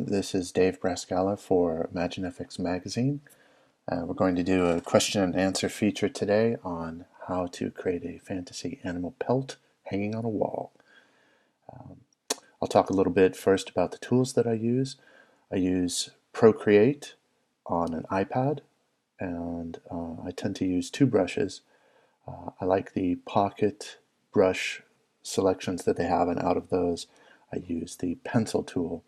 everyone. This is Dave Brasgalla for ImagineFX magazine. We're going to do a question and answer feature today on how to create a fantasy animal pelt hanging on a wall. I'll talk a little bit first about the tools that I use. I use Procreate on an iPad, and I tend to use two brushes. I like the pocket brush selections that they have, and out of those I use the pencil tool.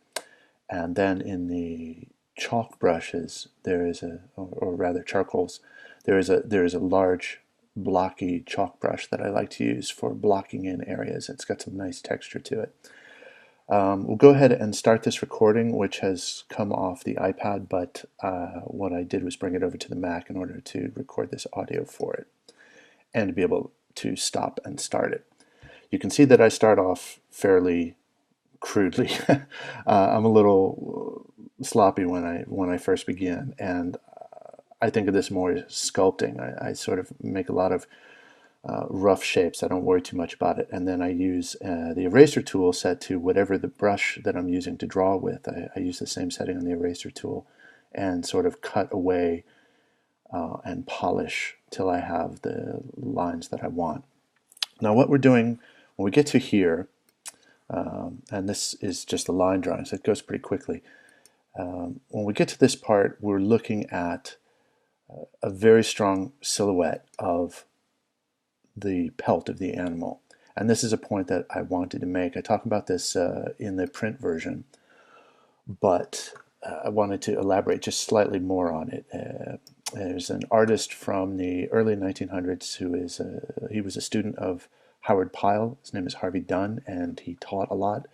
And then in the chalk brushes, there is or rather charcoals, there is a large blocky chalk brush that I like to use for blocking in areas. It's got some nice texture to it. We'll go ahead and start this recording, which has come off the iPad, but what I did was bring it over to the Mac in order to record this audio for it and to be able to stop and start it. You can see that I start off fairly crudely. I'm a little sloppy when I first begin, and I think of this more as sculpting. I sort of make a lot of rough shapes. I don't worry too much about it, and then I use the eraser tool set to whatever the brush that I'm using to draw with. I use the same setting on the eraser tool and sort of cut away and polish till I have the lines that I want. Now what we're doing when we get to here, and this is just a line drawing, so it goes pretty quickly. When we get to this part, we're looking at a very strong silhouette of the pelt of the animal. And this is a point that I wanted to make. I talk about this in the print version, but I wanted to elaborate just slightly more on it. There's an artist from the early 1900s who is he was a student of Howard Pyle. His name is Harvey Dunn, and he taught a lot.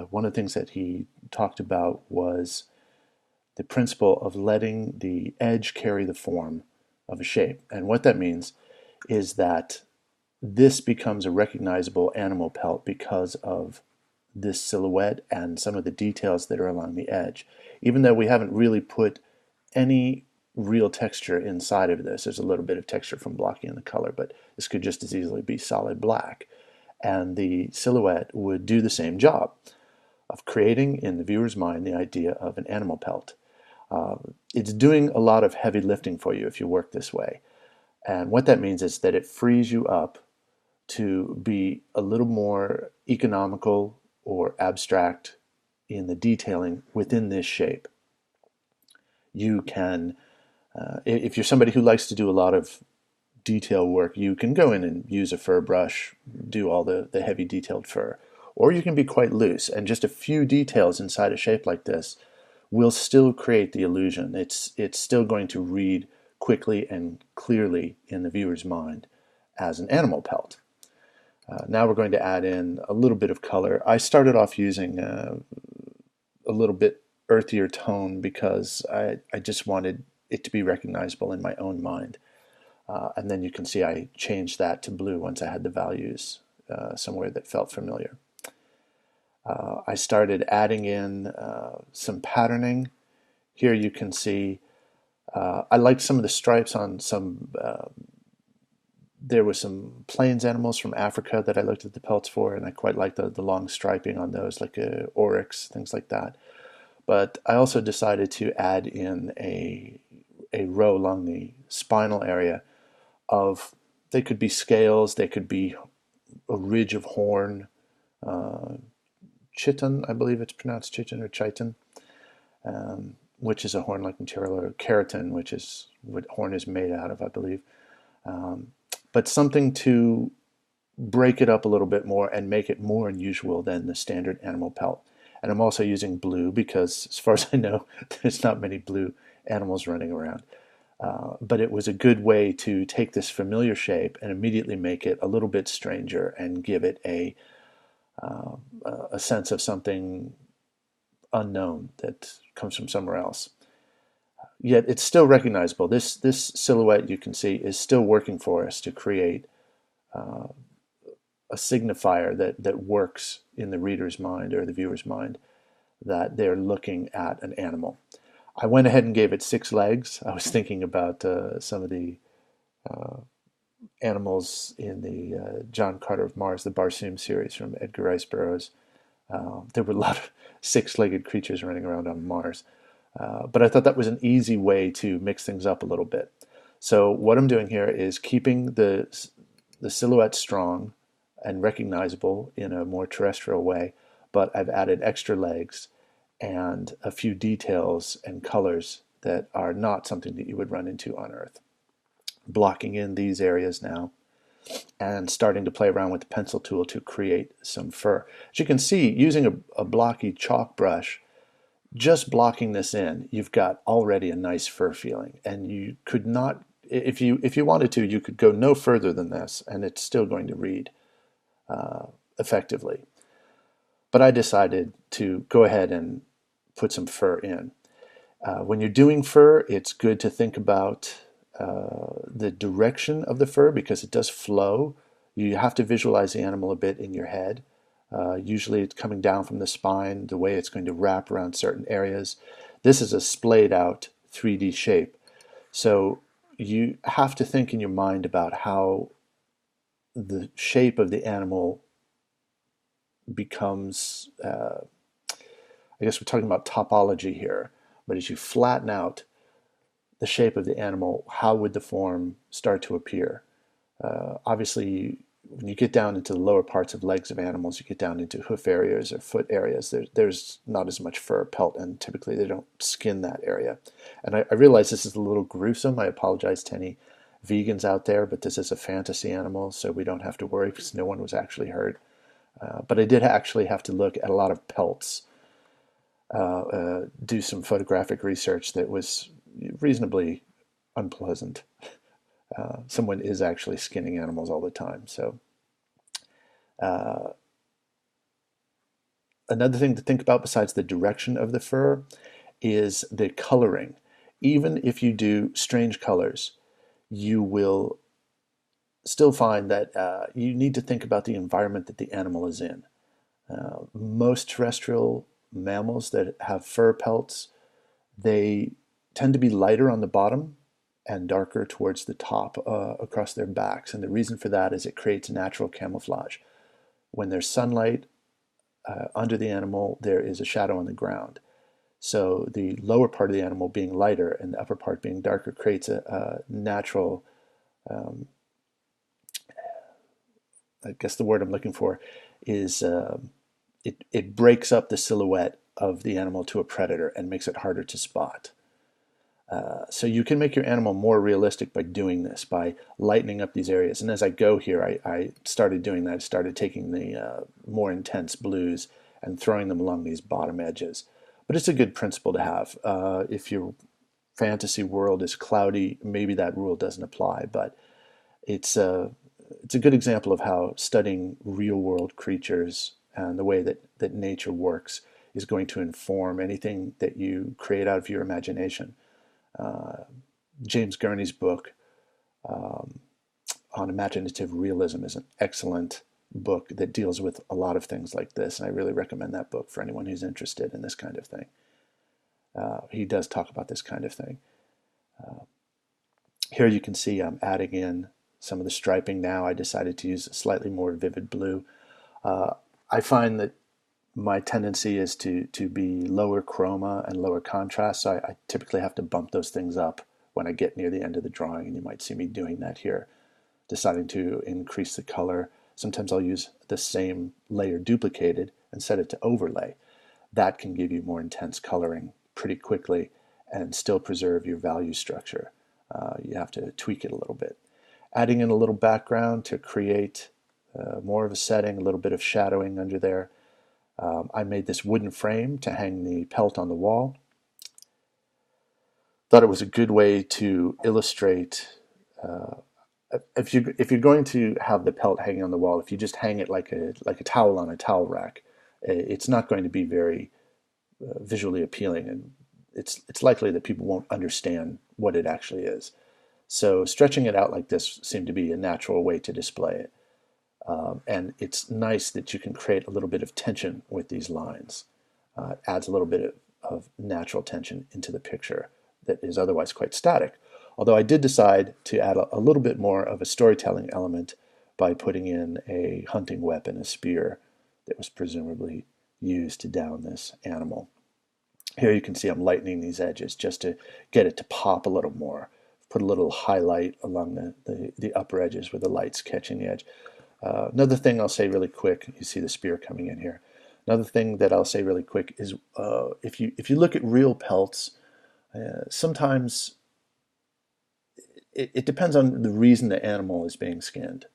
One of the things that he talked about was the principle of letting the edge carry the form of a shape. And what that means is that this becomes a recognizable animal pelt because of this silhouette and some of the details that are along the edge. Even though we haven't really put any real texture inside of this, there's a little bit of texture from blocking in the color, but this could just as easily be solid black. And the silhouette would do the same job of creating in the viewer's mind the idea of an animal pelt. It's doing a lot of heavy lifting for you if you work this way. And what that means is that it frees you up to be a little more economical or abstract in the detailing within this shape. You can, if you're somebody who likes to do a lot of detail work, you can go in and use a fur brush, do all the heavy detailed fur. Or you can be quite loose, and just a few details inside a shape like this will still create the illusion. It's still going to read quickly and clearly in the viewer's mind as an animal pelt. Now we're going to add in a little bit of color. I started off using a little bit earthier tone because I just wanted it to be recognizable in my own mind. And then you can see I changed that to blue once I had the values somewhere that felt familiar. I started adding in some patterning. Here you can see I liked some of the stripes on some, there were some plains animals from Africa that I looked at the pelts for, and I quite liked the long striping on those, like oryx, things like that. But I also decided to add in a row along the spinal area of, they could be scales, they could be a ridge of horn, chitin, I believe it's pronounced chitin or chitin, which is a horn-like material, or keratin, which is what horn is made out of, I believe. But something to break it up a little bit more and make it more unusual than the standard animal pelt. And I'm also using blue because, as far as I know, there's not many blue animals running around. But it was a good way to take this familiar shape and immediately make it a little bit stranger and give it a sense of something unknown that comes from somewhere else. Yet it's still recognizable. This silhouette, you can see, is still working for us to create a signifier that works in the reader's mind or the viewer's mind that they're looking at an animal. I went ahead and gave it 6 legs. I was thinking about some of the animals in the John Carter of Mars, the Barsoom series from Edgar Rice Burroughs. There were a lot of six-legged creatures running around on Mars. But I thought that was an easy way to mix things up a little bit. So what I'm doing here is keeping the silhouette strong and recognizable in a more terrestrial way, but I've added extra legs and a few details and colors that are not something that you would run into on Earth. Blocking in these areas now and starting to play around with the pencil tool to create some fur. As you can see, using a blocky chalk brush, just blocking this in, you've got already a nice fur feeling. And you could not, if you wanted to, you could go no further than this, and it's still going to read effectively. But I decided to go ahead and put some fur in. When you're doing fur, it's good to think about the direction of the fur because it does flow. You have to visualize the animal a bit in your head. Usually it's coming down from the spine, the way it's going to wrap around certain areas. This is a splayed out 3D shape. So you have to think in your mind about how the shape of the animal becomes, I guess we're talking about topology here, but as you flatten out the shape of the animal, how would the form start to appear? Obviously, when you get down into the lower parts of legs of animals, you get down into hoof areas or foot areas, there's not as much fur pelt, and typically they don't skin that area. And I realize this is a little gruesome. I apologize to any vegans out there, but this is a fantasy animal, so we don't have to worry because no one was actually hurt. But I did actually have to look at a lot of pelts, do some photographic research that was reasonably unpleasant. Someone is actually skinning animals all the time. So another thing to think about besides the direction of the fur is the coloring. Even if you do strange colors, you will still find that you need to think about the environment that the animal is in. Most terrestrial mammals that have fur pelts, they tend to be lighter on the bottom and darker towards the top across their backs. And the reason for that is it creates natural camouflage. When there's sunlight under the animal, there is a shadow on the ground. So the lower part of the animal being lighter and the upper part being darker creates a natural, I guess the word I'm looking for is it breaks up the silhouette of the animal to a predator and makes it harder to spot. So you can make your animal more realistic by doing this, by lightening up these areas. And as I go here, I started doing that. I started taking the more intense blues and throwing them along these bottom edges. But it's a good principle to have. If your fantasy world is cloudy, maybe that rule doesn't apply. But it's a good example of how studying real-world creatures and the way that nature works is going to inform anything that you create out of your imagination. James Gurney's book on imaginative realism is an excellent book that deals with a lot of things like this, and I really recommend that book for anyone who's interested in this kind of thing. He does talk about this kind of thing. Here you can see I'm adding in some of the striping now. I decided to use a slightly more vivid blue. I find that my tendency is to be lower chroma and lower contrast, so I typically have to bump those things up when I get near the end of the drawing, and you might see me doing that here, deciding to increase the color. Sometimes I'll use the same layer duplicated and set it to overlay. That can give you more intense coloring pretty quickly and still preserve your value structure. You have to tweak it a little bit. Adding in a little background to create more of a setting, a little bit of shadowing under there. I made this wooden frame to hang the pelt on the wall. Thought it was a good way to illustrate. If you're going to have the pelt hanging on the wall, if you just hang it like a towel on a towel rack, it's not going to be very visually appealing, and it's likely that people won't understand what it actually is. So stretching it out like this seemed to be a natural way to display it. And it's nice that you can create a little bit of tension with these lines. It adds a little bit of natural tension into the picture that is otherwise quite static. Although I did decide to add a little bit more of a storytelling element by putting in a hunting weapon, a spear, that was presumably use to down this animal. Here you can see I'm lightening these edges just to get it to pop a little more. Put a little highlight along the upper edges where the light's catching the edge. Another thing I'll say really quick, you see the spear coming in here. Another thing that I'll say really quick is if you look at real pelts, sometimes it depends on the reason the animal is being skinned.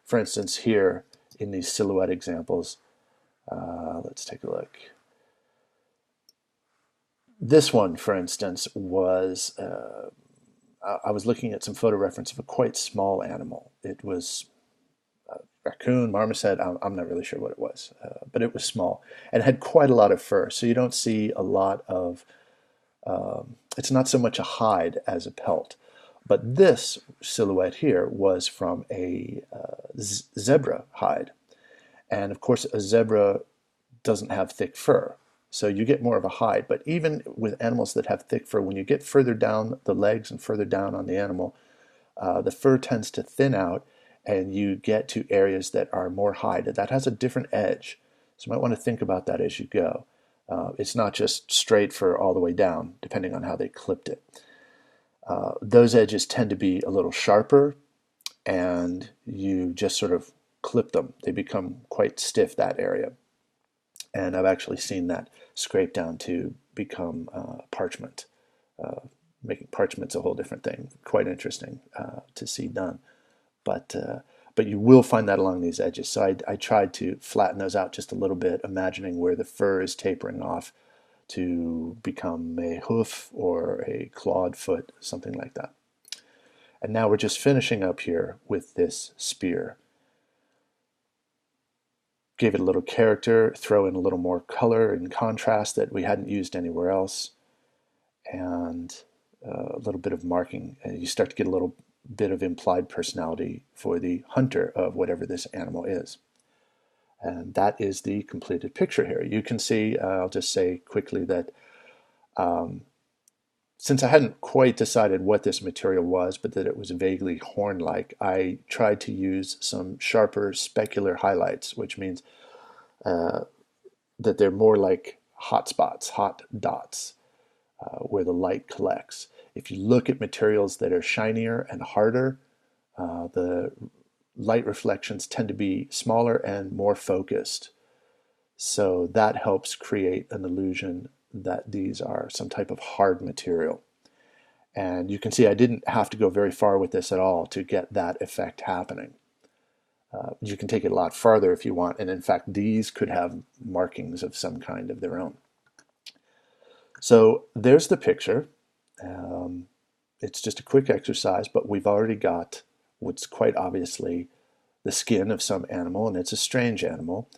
For instance, here in these silhouette examples, let's take a look. This one, for instance, was I was looking at some photo reference of a quite small animal. It was a raccoon, marmoset, I'm not really sure what it was, but it was small and had quite a lot of fur. So you don't see a lot of, it's not so much a hide as a pelt. But this silhouette here was from a zebra hide. And of course, a zebra doesn't have thick fur, so you get more of a hide. But even with animals that have thick fur, when you get further down the legs and further down on the animal, the fur tends to thin out and you get to areas that are more hide. That has a different edge. So you might want to think about that as you go. It's not just straight fur all the way down, depending on how they clipped it. Those edges tend to be a little sharper, and you just sort of clip them. They become quite stiff, that area. And I've actually seen that scrape down to become parchment. Making parchment's a whole different thing. Quite interesting to see done. But you will find that along these edges. So I tried to flatten those out just a little bit, imagining where the fur is tapering off to become a hoof or a clawed foot, something like that. And now we're just finishing up here with this spear. Gave it a little character, throw in a little more color and contrast that we hadn't used anywhere else, and a little bit of marking. And you start to get a little bit of implied personality for the hunter of whatever this animal is. And that is the completed picture here. You can see, I'll just say quickly that since I hadn't quite decided what this material was, but that it was vaguely horn-like, I tried to use some sharper specular highlights, which means that they're more like hot spots, hot dots, where the light collects. If you look at materials that are shinier and harder, the light reflections tend to be smaller and more focused. So that helps create an illusion that these are some type of hard material. And you can see I didn't have to go very far with this at all to get that effect happening. You can take it a lot farther if you want, and in fact these could have markings of some kind of their own. So there's the picture. It's just a quick exercise, but we've already got what's quite obviously the skin of some animal, and it's a strange animal.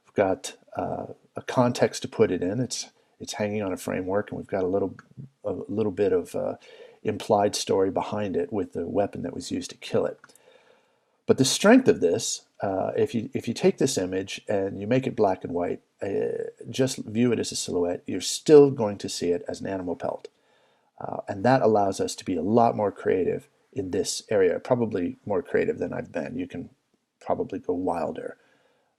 We've got a context to put it in. It's hanging on a framework, and we've got a little bit of implied story behind it with the weapon that was used to kill it. But the strength of this, if you take this image and you make it black and white, just view it as a silhouette, you're still going to see it as an animal pelt. And that allows us to be a lot more creative in this area, probably more creative than I've been. You can probably go wilder.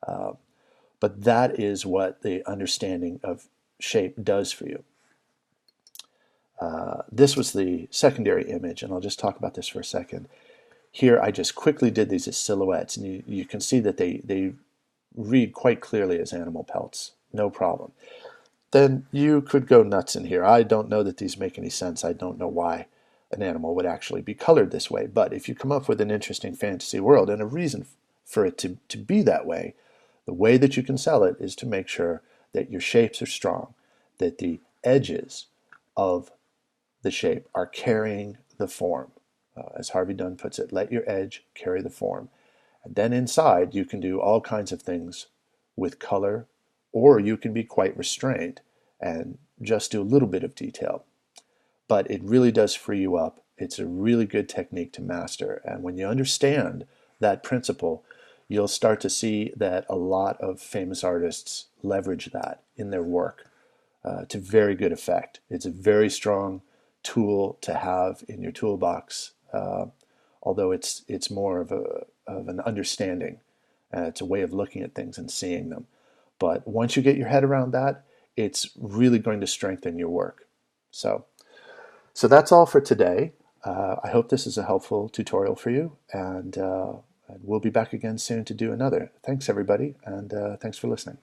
But that is what the understanding of shape does for you. This was the secondary image, and I'll just talk about this for a second. Here I just quickly did these as silhouettes, and you can see that they read quite clearly as animal pelts, no problem. Then you could go nuts in here. I don't know that these make any sense. I don't know why an animal would actually be colored this way. But if you come up with an interesting fantasy world and a reason for it to be that way, the way that you can sell it is to make sure that your shapes are strong, that the edges of the shape are carrying the form. As Harvey Dunn puts it, let your edge carry the form. And then inside you can do all kinds of things with color, or you can be quite restrained and just do a little bit of detail. But it really does free you up. It's a really good technique to master. And when you understand that principle, you'll start to see that a lot of famous artists leverage that in their work to very good effect. It's a very strong tool to have in your toolbox, although it's more of an understanding. It's a way of looking at things and seeing them. But once you get your head around that, it's really going to strengthen your work. So, so that's all for today. I hope this is a helpful tutorial for you, and we'll be back again soon to do another. Thanks, everybody, and thanks for listening.